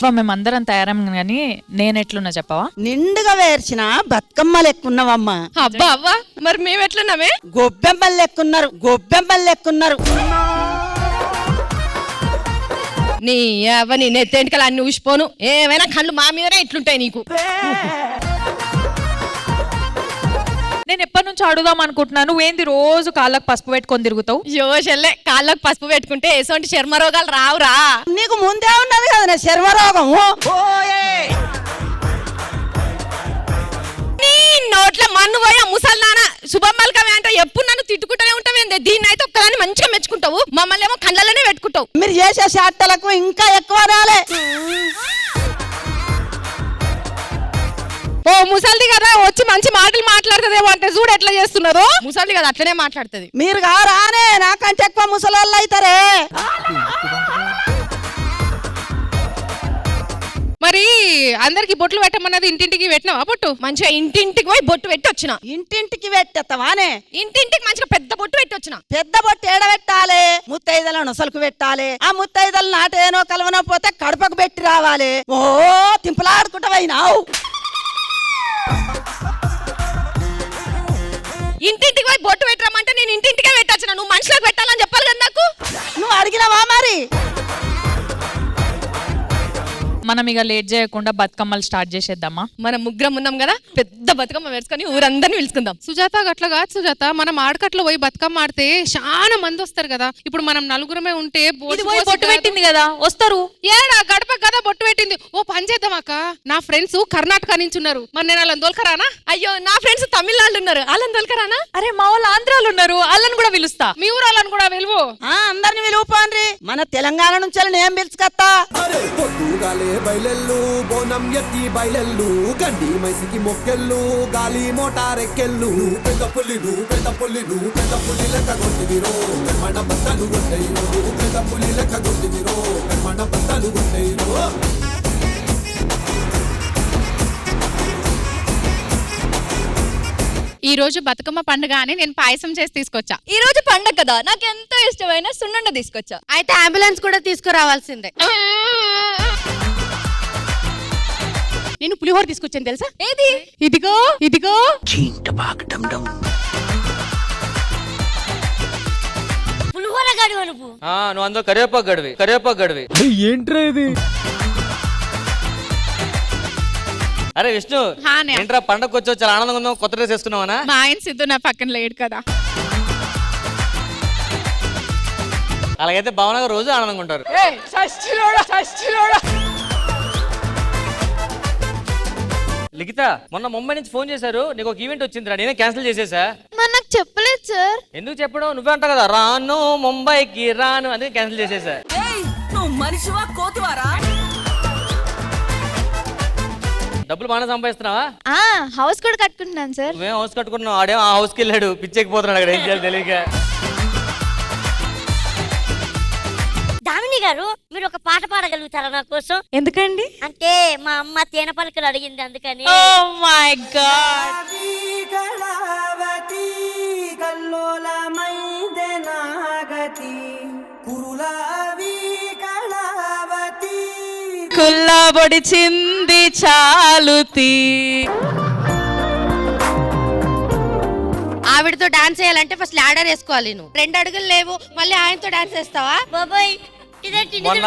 అవ్వ మేమందరం తయారం గానీ నేనెట్లున్నా చెప్పవా? నిండుగా వేర్చిన బతుకమ్మలు ఎక్కున్నావమ్మా. అబ్బా అవ్వ మరి మేము ఎట్లున్నామే? గొబ్బెమ్మలు ఎక్కున్నారు, గొబ్బెమ్మలు ఎక్కున్నారు. నీ అవ్వ నీ నెత్తెంటికలు అన్ని ఊసిపోను, ఏమైనా కళ్ళు మా మీదనే ఇట్లుంటాయి నీకు. నేను ఎప్పటి నుంచి అడుగుదాం అనుకుంటున్నాను, నువ్వేంది రోజు కాళ్ళకు పసుపు పెట్టుకొని తిరుగుతావు? యోషల్లే కాళ్ళకు పసుపు పెట్టుకుంటే ఎటువంటి చర్మ రోగాలు రావురా. నీకు ముందే ఉన్నది కదా చర్మరోగం. నీ నోట్ల మన్ను పోయా ముసల్దానా శుభమ్మలకమే అంటే ఎప్పుడు నన్ను తిట్టుకుంటూనే ఉంటావేంది? దీన్ని అయితే ఒక్కదాన్ని మంచిగా మెచ్చుకుంటావు, మమ్మల్ని ఏమో కళ్ళలోనే పెట్టుకుంటావు. మీరు చేసే షాట్లకు ఇంకా ఎక్కువ రాలే. ఓ ముసల్ది కదా వచ్చి మంచి మాటలు మాట్లాడుతుందేమో అంటే చూడు ఎట్లా చేస్తున్నారు. ముసల్ది కదా అట్లనే మాట్లాడుతుంది. మీరు రానే నాకంటే ఎక్కువ ముసలోళ్ళు అవుతారే. మరి అందరికి బొట్లు పెట్టమన్నది ఇంటింటికి పెట్టినావా? బొట్టు మంచిగా ఇంటింటికి పోయి బొట్టు పెట్టి వచ్చిన. ఇంటింటికి పెట్టేస్తావానే? ఇంటింటికి మంచిగా పెద్ద బొట్టు పెట్టి వచ్చిన. పెద్ద బొట్టు ఏడ పెట్టాలి? ముత్తైదలను నొసలకు పెట్టాలి. ఆ ముత్తైదలు నాటేనో కలవనో పోతే కడపకు పెట్టి రావాలి. ఓ తింపలాడుకుంటా పోయినావు. ఇంటింటికి పోయి బొట్టు పెట్టరామంటే నేను ఇంటింటికే పెట్టొచ్చిన. నువ్వు మనుషులకు పెట్టాలని చెప్పాలి కదా నాకు. నువ్వు అడిగినావా మరి? మనం ఇక లేట్ చేయకుండా బతుకమ్మలు స్టార్ట్ చేసేద్దామా? మనం ముగ్గురం ఉన్నాం కదా, పెద్ద బతుకమ్మ వేసుకొని ఊరందరిని పిలుచుకుందాం. సుజాత గట్ల కాదు సుజాత, మనం ఆడకట్లో పోయి బతుకమ్మ ఆడితే చాలా మంది వస్తారు కదా. ఇప్పుడు మనం నలుగురమే ఉంటే బొట్టు పెట్టింది కదా వస్తారు. ఏడా గడప కదా బొట్టు పెట్టింది. ఓ పని చేద్దాం అక్క, నా ఫ్రెండ్స్ కర్ణాటక నుంచి ఉన్నారు, మరి నేను వాళ్ళని దొలకరానా? అయ్యో నా ఫ్రెండ్స్ తమిళనాడు ఉన్నారు, వాళ్ళని దొలకరానా? అరే మా వాళ్ళు ఆంధ్రాలు ఉన్నారు, వాళ్ళని కూడా పిలుస్తా. మీ ఊరు వాళ్ళని కూడా పిలువు. అందరిని పిలువుపోండ్రి. మన తెలంగాణ నుంచి నేను పిలుచుకొస్తా. బయలెల్లు బోనం ఎత్తి బయలెల్లు గండి మైసికి మొక్కెళ్ళు గాలి మోటారెక్కెళ్ళు పెద్ద పుల్లిను పెద్ద పుల్లిను పెద్ద పుల్లి లెక్క కొట్టివిరో మన బట్టలు కొట్టయిరో పెద్ద పుల్లి లెక్క కొట్టివిరో మన బట్టలు కొట్టయిరో. ఈ రోజు బతుకమ్మ పండుగ అని నేను పాయసం చేసి తీసుకొచ్చా. ఈ రోజు పండగ కదా, నాకు ఎంతో ఇష్టమైన సున్నుండ తీసుకొచ్చా. అయితే అంబులెన్స్ కూడా తీసుకురావాల్సిందే. నేను పులిహోర తీసుకొచ్చాను తెలుసా? ఏది? ఇదిగో ఇదిగో. పులిహోర గడివ నువ్వు. నువ్వు అందులో కరివేపాకు గడివి. ఏంట్రా ఇది? అరే విష్ణు, ఏంట్రా పండగకు వచ్చావు, చాలా ఆనందంగా ఉందాం, కొత్త డ్రెస్ వేసుకున్నావా? మా ఆయన సిద్ధు నా పక్కన లేడు కదా. అలాగైతే భావన రోజు ఆనందంగా ఉంటారు. లిఖిత, మొన్న ముంబై నుంచి ఫోన్ చేశారు, నీకు ఒక ఈవెంట్ వచ్చిందిరా, నేనే క్యాన్సిల్ చేసేసా. నాకు చెప్పలేదు సార్. ఎందుకు చెప్పడం, నువ్వే అంటావు కదా రాను ముంబైకి రాను, అందుకే క్యాన్సిల్ చేసేసా. మనిషివా కోతివారా? డబ్బులు బాగా సంపాదిస్తున్నావా? హౌస్ కూడా కట్టుకుంటున్నాను సార్. నువ్వేం హౌస్ కట్టుకున్నావు, ఆడేమో ఆ హౌస్కి వెళ్ళాడు, పిచ్చెక్కిపోతున్నాడు అక్కడ, ఏం చేయాలి తెలియక. దామిని గారు, మీరు ఒక పాట పాడగలుగుతారా నా కోసం? ఎందుకండి? అంటే మా అమ్మ తేనె పలుకులు అడిగింది అందుకని. Oh my God. కుల్లబొడిచింది చాలుతి. ఆవిడతో డాన్స్ చేయాలంటే ఫస్ట్ ల్యాడర్ వేసుకోవాలి. నువ్వు 2 అడుగులు లేవు, మళ్ళీ ఆయనతో డాన్స్ చేస్తావా? బాబాయ్ మొన్న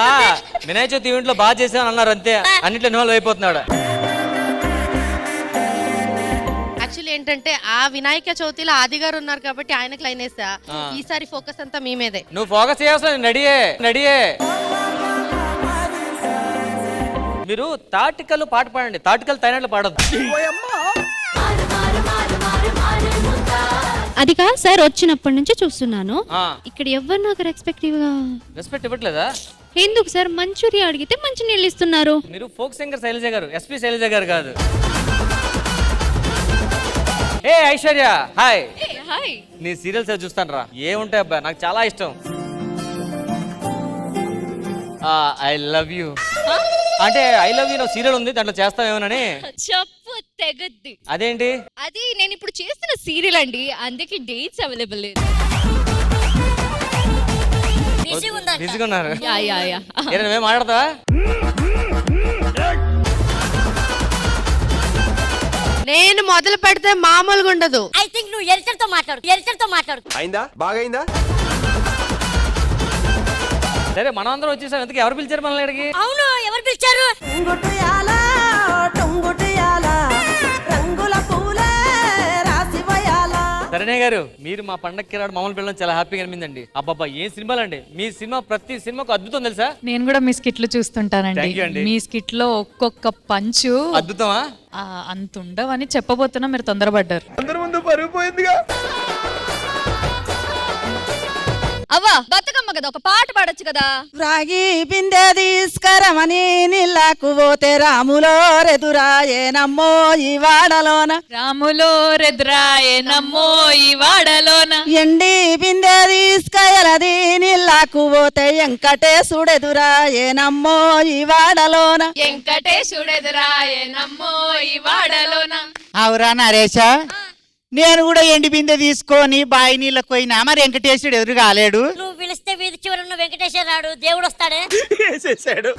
వినాయక చవితి ఈవెంట్ లో బాగా చేసాను అన్నారు, అంతే అన్నిట్లో ఇన్వాల్వ్ అయిపోతున్నాడు. యాక్చువల్లీ ఏంటంటే ఆ వినాయక చవితిలో ఆది గారు ఉన్నారు కాబట్టి ఆయనకు లైన్ వేసా. ఈసారి ఫోకస్ అంతా మీ మీదే. నువ్వు ఫోకస్ చేయాల్సిన నడియే. మీరు తాటికల్ పాట పాడండి, తాటికల్ తైనాట్లు పాడద్దు. అది కాదు సార్, వచ్చినప్పటి నుంచి చూస్తున్నాను ఇక్కడ ఎవరు నాకు రెస్పెక్ట్ ఇవ్వట్లేదా? ఎందుకు సార్? మంచూరియా అడిగితే మంచి నీళ్ళు ఇస్తున్నారు. మీరు ఫోక్ సింగర్ శైలజ గారు, ఎస్పీ శైలజ గారు కాదు. ఏ ఐశ్వర్య, హాయ్. నీ సీరియల్స్ చూస్తాను రా, ఏముంటాయి అబ్బా, నాకు చాలా ఇష్టం. ఐ లవ్ యూ అంటే ఐ లవ్ యూ సీరియల్ ఉంది, దాంట్లో చేస్తావేమోనని. చెప్పు తెగద్ది. అదేంటి? అది నేను ఇప్పుడు చేస్తున్న సీరియల్ అండి, అందుకే డేట్స్ అవైలబుల్ లేదు. బిజీగా ఉన్నారు. Yeah yeah yeah. నువ్వేం మాట్లాడతావా? నేను మొదలు పెడితే మామూలుగా ఉండదు. ఐ థింక్ నువ్వు ఎరిచర్తో మాట్లాడు అయిందా బాగైందా? సరే మనం అందరం వచ్చేసాం, ఎందుకు ఎవరు పిలిచారు మనల్ని ఇక్కడికి? అవును, ఎవరు పిలిచారు? సరేనే గారు, మీరు మా పండక్కి రావడం మమ్మల్ని పిల్లలు చాలా హ్యాపీగా అనిపిందండి. అబ్బాబ్బా ఏం సినిమాలు అండి మీ సినిమా, ప్రతి సినిమాకు అద్భుతం తెలుసా. నేను కూడా మీ స్కిట్లు చూస్తుంటానండి. Thank you అండి. మీ స్కిట్ లో ఒక్కొక్క పంచు అద్భుతమా? అంత ఉండవని చెప్పబోతున్నా, మీరు తొందరపడ్డారు. అందరి ముందు పరుగు పోయిందిగా. అవ్వా బతుకమ్మ కదా, ఒక పాట పాడొచ్చు కదా. రాగి బిందె తీసుకరమని నీళ్ళకు పోతే రాములో రెదురాయే నమ్మో ఈ వాడలోన. రాములో రెదురాయే నమ్మో ఈ వాడలోన. ఎండి బిందె తీసుకయలది నీళ్ళకు పోతే వెంకటేశుడెదురాయే నమ్మో ఈ వాడలోన. వెంకటేశుడెదురాయే నమ్మో ఈ వాడలోన. అవురా నరేష, నేను కూడా ఎండి బిందె తీసుకొని బాయి నీళ్ళకి పోయినా, మరి వెంకటేశ్వరుడు ఎదురు కాలేడు. నువ్వు పిలిస్తే వీధి చివరన్న వెంకటేశ్వర రాడు, దేవుడు వస్తాడే. వేసేసాడు.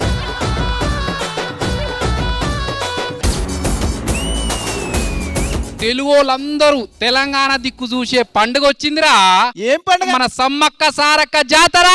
తెలుగు వాళ్ళందరూ తెలంగాణ దిక్కు చూసే పండుగ వచ్చిందిరా. ఏం పండుగ? మన సమ్మక్క సారక్క జాతర.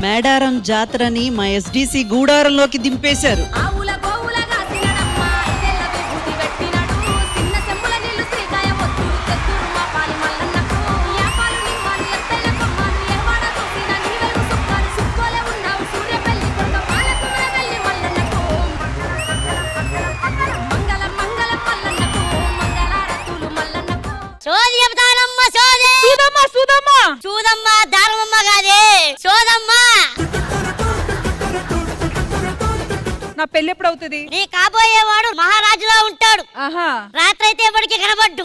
మేడారం జాతరని మా ఎస్డిసి గూడారంలోకి దింపేశారు. సోది చెబుతానమ్మ, సోది. చూదమ్మా, దానమమ్మ కాదే, సోదమ్మా. నా పెళ్లి ఎప్పుడు అవుతుంది? నీ కాబోయేవాడు మహారాజులా ఉంటాడు. రాత్రైతే ఎవరికి కనబడ్డు.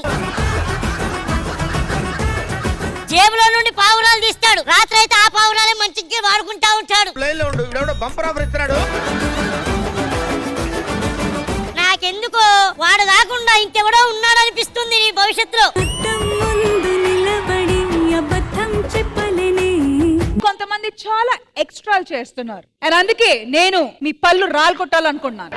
జేబులో నుండి పావురాలు తీస్తాడు. రాత్రైతే ఆ పావురాలే మంచికి వాడుకుంటా ఉంటాడు. బంపర్ ఆఫర్ ఇస్తున్నాడు. నాకెందుకో వాడు కాకుండా ఇంకెవడో ఉన్నాడనిపిస్తుంది నీ భవిష్యత్తులో. కొంతమంది చాలా ఎక్స్ట్రాలు చేస్తున్నారు, అండ్ అందుకే నేను మీ పళ్ళు రాలు కొట్టాలనుకున్నాను.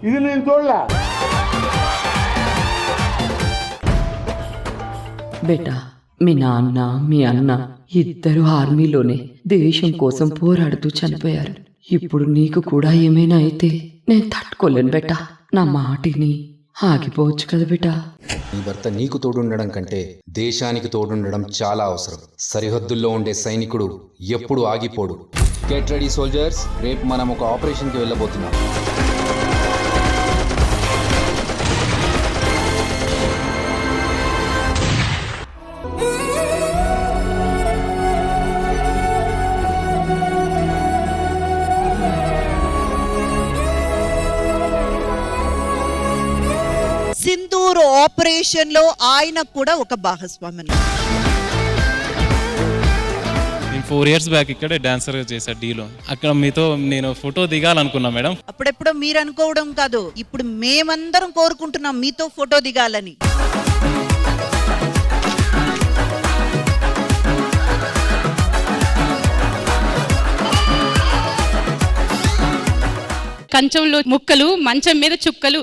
ఇది నేను చూడలా. బేటా, మీ నాన్న మీ అన్న ఇద్దరు ఆర్మీలోనే దేశం కోసం పోరాడుతూ చనిపోయారు. ఇప్పుడు నీకు కూడా ఏమైనా అయితే నేను తట్టుకోలేను బేటా. నా మాటిని ఆగిపోవచ్చు కదా బేటా. నీ భర్త నీకు తోడుండడం కంటే దేశానికి తోడుండడం చాలా అవసరం. సరిహద్దుల్లో ఉండే సైనికుడు ఎప్పుడు ఆగిపోడు. గెట్ రెడీ సోల్జర్స్, రేపు మనం ఒక ఆపరేషన్కి వెళ్ళబోతున్నాం. సింధూర్ ఆపరేషన్ లో ఆయన కూడా ఒక భాగస్వామి. 4 years బ్యాక్ ఇక్కడే డాన్సర్ చేశా డీలో. అక్కడ మీతో నేను ఫోటో దిగాలనుకున్నా మేడం. అప్పుడెప్పుడు మీరు అనుకోవడం కాదు, ఇప్పుడు మేమందరం కోరుకుంటున్నాం మీతో ఫోటో దిగాలని. కంచంలో ముక్కలు, మంచం మీద చుక్కలు.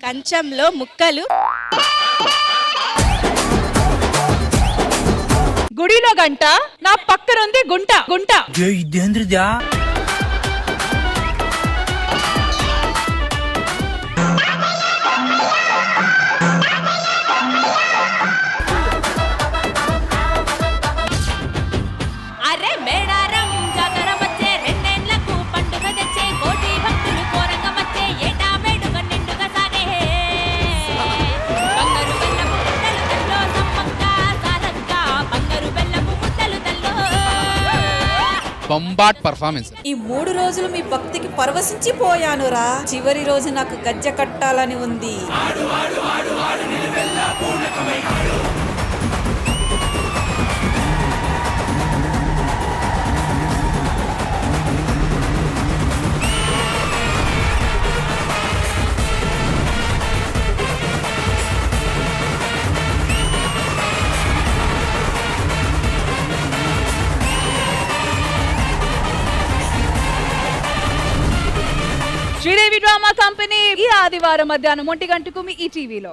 కంచంలో ముక్కలు, గుడిలో గంట, నా పక్కనుంది గుంట గుంట. ఇదేంద్రదా? బొంబాట్ పర్ఫార్మెన్స్. ఈ 3 రోజులు మీ భక్తికి పరవశించిపోయానురా. చివరి రోజు నాకు గజ్జె కట్టాలని ఉంది. శ్రీదేవి డ్రామా కంపెనీ ఈ ఆదివారం మధ్యాహ్నం 1 గంటకు మీ ఈ టీవీలో.